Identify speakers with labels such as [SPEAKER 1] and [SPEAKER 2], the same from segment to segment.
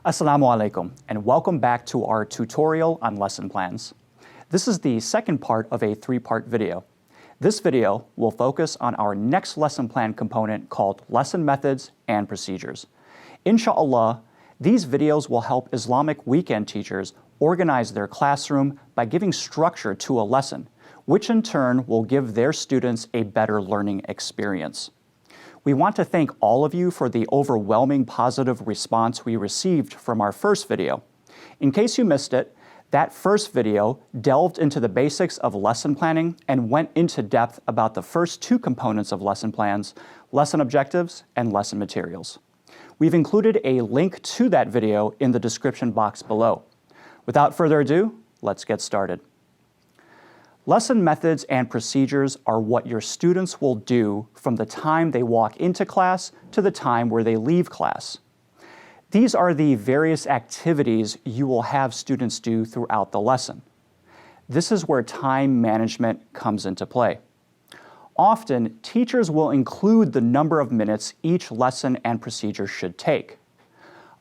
[SPEAKER 1] Assalamu alaikum, and welcome back to our tutorial on lesson plans. This is the second part of a three-part video. This video will focus on our next lesson plan component called lesson methods and procedures. Inshallah, these videos will help Islamic weekend teachers organize their classroom by giving structure to a lesson, which in turn will give their students a better learning experience. We want to thank all of you for the overwhelming positive response we received from our first video. In case you missed it, that first video delved into the basics of lesson planning and went into depth about the first two components of lesson plans, lesson objectives and lesson materials. We've included a link to that video in the description box below. Without further ado, let's get started. Lesson methods and procedures are what your students will do from the time they walk into class to the time where they leave class. These are the various activities you will have students do throughout the lesson. This is where time management comes into play. Often, teachers will include the number of minutes each lesson and procedure should take.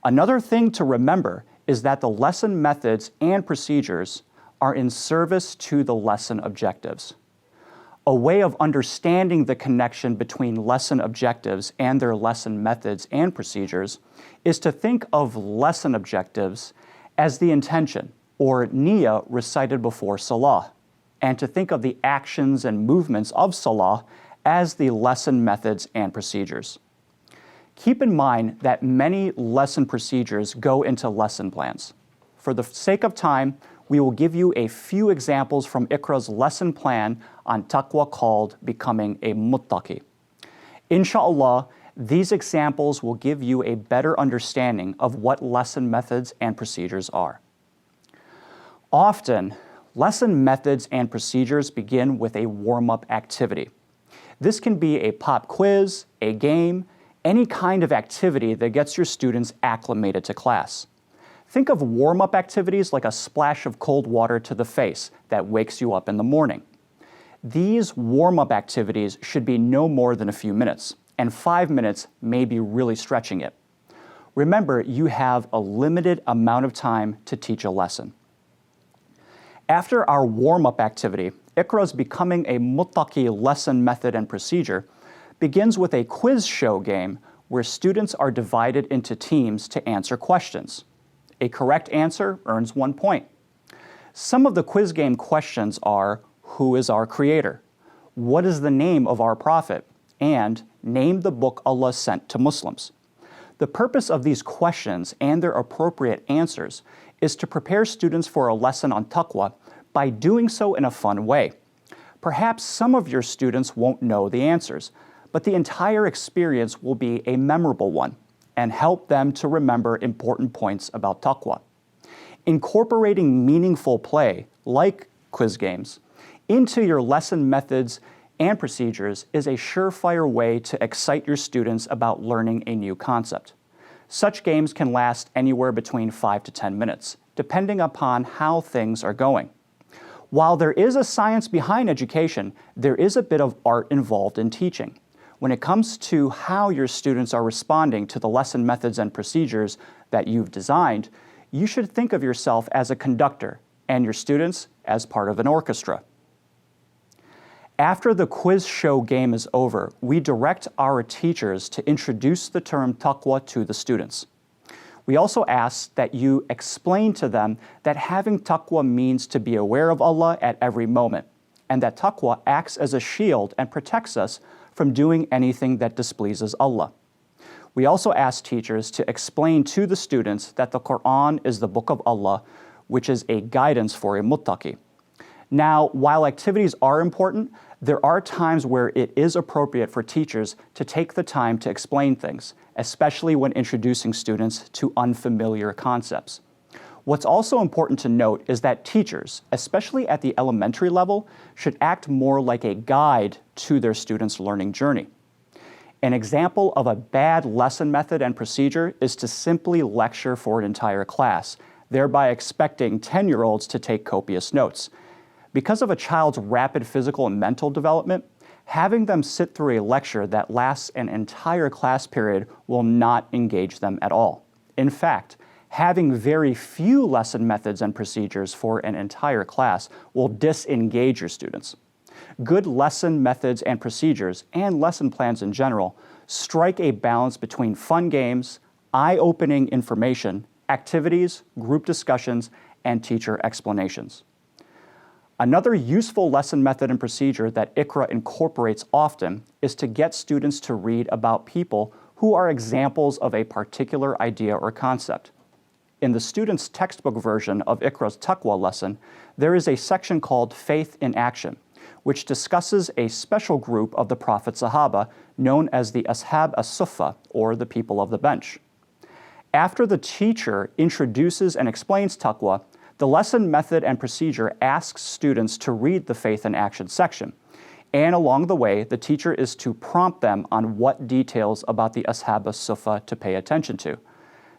[SPEAKER 1] Another thing to remember is that the lesson methods and procedures are in service to the lesson objectives. A way of understanding the connection between lesson objectives and their lesson methods and procedures is to think of lesson objectives as the intention, or niyyah, recited before salah, and to think of the actions and movements of salah as the lesson methods and procedures. Keep in mind that many lesson procedures go into lesson plans. For the sake of time, we will give you a few examples from IQRA's lesson plan on taqwa called Becoming a Muttaqi. Inshallah, these examples will give you a better understanding of what lesson methods and procedures are. Often, lesson methods and procedures begin with a warm-up activity. This can be a pop quiz, a game, any kind of activity that gets your students acclimated to class. Think of warm-up activities like a splash of cold water to the face that wakes you up in the morning. These warm-up activities should be no more than a few minutes, and 5 minutes may be really stretching it. Remember, you have a limited amount of time to teach a lesson. After our warm-up activity, IQRA's Becoming a Muttaqi lesson method and procedure begins with a quiz show game where students are divided into teams to answer questions. A correct answer earns 1 point. Some of the quiz game questions are, who is our creator? What is the name of our prophet? And name the book Allah sent to Muslims. The purpose of these questions and their appropriate answers is to prepare students for a lesson on taqwa by doing so in a fun way. Perhaps some of your students won't know the answers, but the entire experience will be a memorable one and help them to remember important points about taqwa. Incorporating meaningful play, like quiz games, into your lesson methods and procedures is a surefire way to excite your students about learning a new concept. Such games can last anywhere between 5 to 10 minutes, depending upon how things are going. While there is a science behind education, there is a bit of art involved in teaching. When it comes to how your students are responding to the lesson methods and procedures that you've designed, you should think of yourself as a conductor and your students as part of an orchestra. After the quiz show game is over, we direct our teachers to introduce the term taqwa to the students. We also ask that you explain to them that having taqwa means to be aware of Allah at every moment, and that taqwa acts as a shield and protects us from doing anything that displeases Allah. We also ask teachers to explain to the students that the Quran is the book of Allah, which is a guidance for a muttaqi. Now, while activities are important, there are times where it is appropriate for teachers to take the time to explain things, especially when introducing students to unfamiliar concepts. What's also important to note is that teachers, especially at the elementary level, should act more like a guide to their students' learning journey. An example of a bad lesson method and procedure is to simply lecture for an entire class, thereby expecting 10-year-olds to take copious notes. Because of a child's rapid physical and mental development, having them sit through a lecture that lasts an entire class period will not engage them at all. In fact, Having very few lesson methods and procedures for an entire class will disengage your students. Good lesson methods and procedures, and lesson plans in general, strike a balance between fun games, eye-opening information, activities, group discussions, and teacher explanations. Another useful lesson method and procedure that IQRA incorporates often is to get students to read about people who are examples of a particular idea or concept. In the student's textbook version of IQRA's Taqwa lesson, there is a section called Faith in Action, which discusses a special group of the Prophet's Sahaba known as the Ashab as-Saffa, or the people of the bench. After the teacher introduces and explains Taqwa, the lesson method and procedure asks students to read the Faith in Action section, and along the way, the teacher is to prompt them on what details about the Ashab as-Saffa to pay attention to.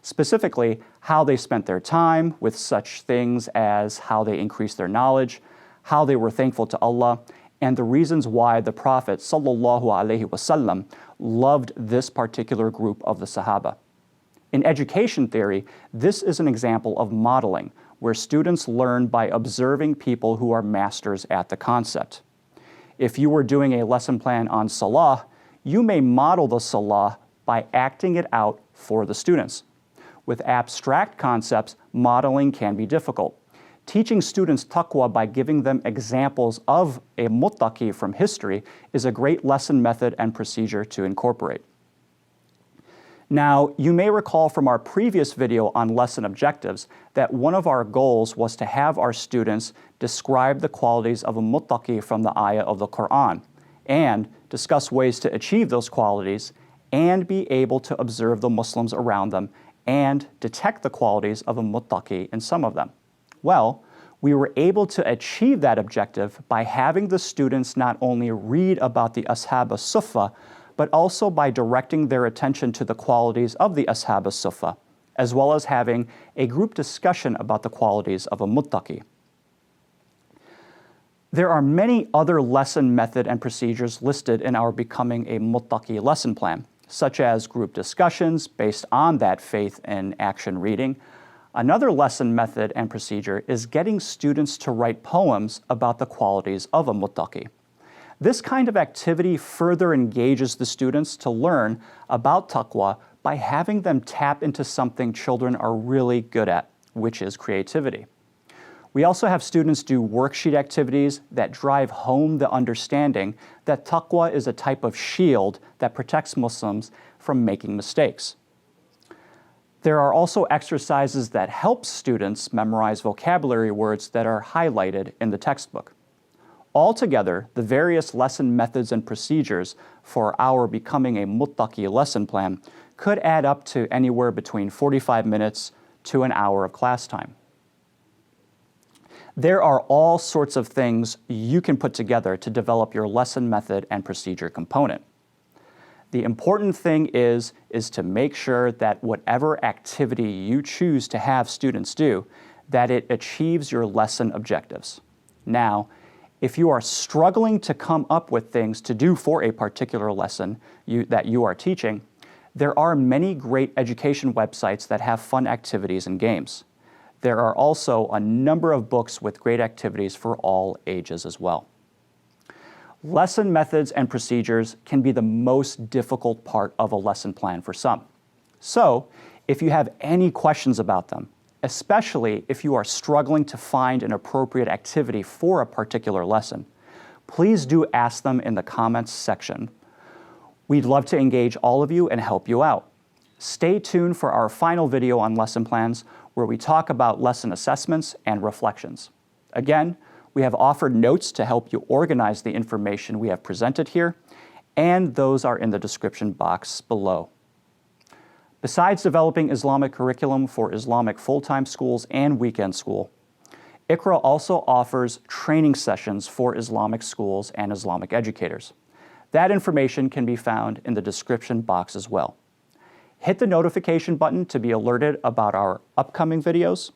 [SPEAKER 1] Specifically, how they spent their time with such things as how they increased their knowledge, how they were thankful to Allah, and the reasons why the Prophet ﷺ loved this particular group of the Sahaba. In education theory, this is an example of modeling, where students learn by observing people who are masters at the concept. If you were doing a lesson plan on salah, you may model the salah by acting it out for the students. With abstract concepts, modeling can be difficult. Teaching students taqwa by giving them examples of a muttaqi from history is a great lesson method and procedure to incorporate. Now, you may recall from our previous video on lesson objectives that one of our goals was to have our students describe the qualities of a muttaqi from the ayah of the Quran and discuss ways to achieve those qualities and be able to observe the Muslims around them and detect the qualities of a muttaqi in some of them. Well, we were able to achieve that objective by having the students not only read about the Ashab as-Saffa, but also by directing their attention to the qualities of the Ashab as-Saffa, as well as having a group discussion about the qualities of a muttaqi. There are many other lesson method and procedures listed in our Becoming a Muttaqi lesson plan, such as group discussions based on that faith in action reading. Another lesson method and procedure is getting students to write poems about the qualities of a muttaqi. This kind of activity further engages the students to learn about taqwa by having them tap into something children are really good at, which is creativity. We also have students do worksheet activities that drive home the understanding that taqwa is a type of shield that protects Muslims from making mistakes. There are also exercises that help students memorize vocabulary words that are highlighted in the textbook. Altogether, the various lesson methods and procedures for our Becoming a Muttaqi lesson plan could add up to anywhere between 45 minutes to an hour of class time. There are all sorts of things you can put together to develop your lesson method and procedure component. The important thing is to make sure that whatever activity you choose to have students do, that it achieves your lesson objectives. Now, if you are struggling to come up with things to do for a particular lesson that you are teaching, there are many great education websites that have fun activities and games. There are also a number of books with great activities for all ages as well. Lesson methods and procedures can be the most difficult part of a lesson plan for some. So, if you have any questions about them, especially if you are struggling to find an appropriate activity for a particular lesson, please do ask them in the comments section. We'd love to engage all of you and help you out. Stay tuned for our final video on lesson plans, where we talk about lesson assessments and reflections. Again, we have offered notes to help you organize the information we have presented here, and those are in the description box below. Besides developing Islamic curriculum for Islamic full-time schools and weekend school, IQRA also offers training sessions for Islamic schools and Islamic educators. That information can be found in the description box as well. Hit the notification button to be alerted about our upcoming videos.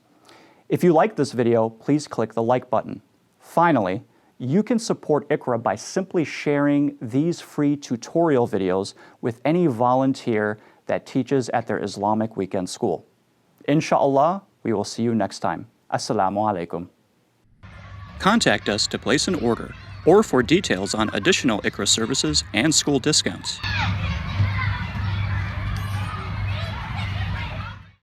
[SPEAKER 1] If you like this video, please click the like button. Finally, you can support IQRA by simply sharing these free tutorial videos with any volunteer that teaches at their Islamic weekend school. Inshallah, we will see you next time. Assalamu alaikum. Contact us to place an order or for details on additional IQRA services and school discounts.